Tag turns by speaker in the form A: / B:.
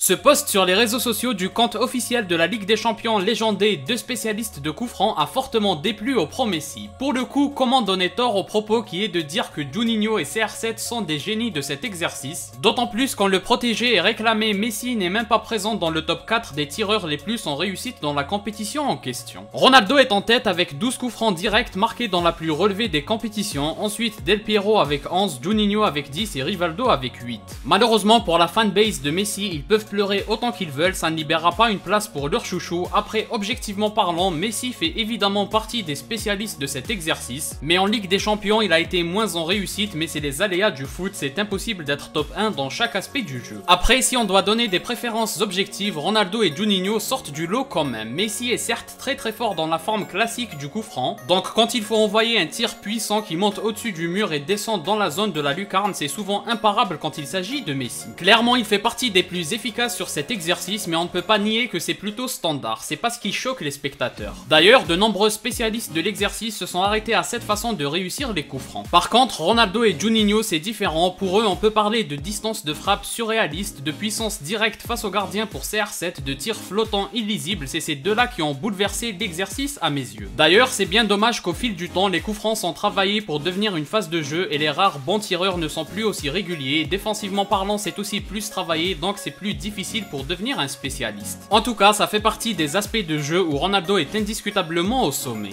A: Ce post sur les réseaux sociaux du compte officiel de la Ligue des Champions légendé de spécialistes de coups francs a fortement déplu au pro Messi. Pour le coup, comment donner tort au propos qui est de dire que Juninho et CR7 sont des génies de cet exercice? D'autant plus quand le protégé et réclamé Messi n'est même pas présent dans le top 4 des tireurs les plus en réussite dans la compétition en question. Ronaldo est en tête avec 12 coups francs directs marqués dans la plus relevée des compétitions, ensuite Del Piero avec 11, Juninho avec 10 et Rivaldo avec 8. Malheureusement pour la fanbase de Messi, ils peuvent pleurer autant qu'ils veulent, ça ne libérera pas une place pour leur chouchou. Après, objectivement parlant, Messi fait évidemment partie des spécialistes de cet exercice, mais en Ligue des Champions, il a été moins en réussite, mais c'est les aléas du foot, c'est impossible d'être top 1 dans chaque aspect du jeu. Après, si on doit donner des préférences objectives, Ronaldo et Juninho sortent du lot quand même. Messi est certes très fort dans la forme classique du coup franc, donc quand il faut envoyer un tir puissant qui monte au-dessus du mur et descend dans la zone de la lucarne, c'est souvent imparable quand il s'agit de Messi. Clairement, il fait partie des plus efficaces sur cet exercice, mais on ne peut pas nier que c'est plutôt standard, c'est pas ce qui choque les spectateurs. D'ailleurs, de nombreux spécialistes de l'exercice se sont arrêtés à cette façon de réussir les coups francs. Par contre, Ronaldo et Juninho c'est différent, pour eux on peut parler de distance de frappe surréaliste, de puissance directe face au gardien pour CR7, de tir flottant illisible, c'est ces deux-là qui ont bouleversé l'exercice à mes yeux. D'ailleurs, c'est bien dommage qu'au fil du temps, les coups francs sont travaillés pour devenir une phase de jeu et les rares bons tireurs ne sont plus aussi réguliers, défensivement parlant c'est aussi plus travaillé, donc c'est plus difficile pour devenir un spécialiste. En tout cas, ça fait partie des aspects de jeu où Ronaldo est indiscutablement au sommet.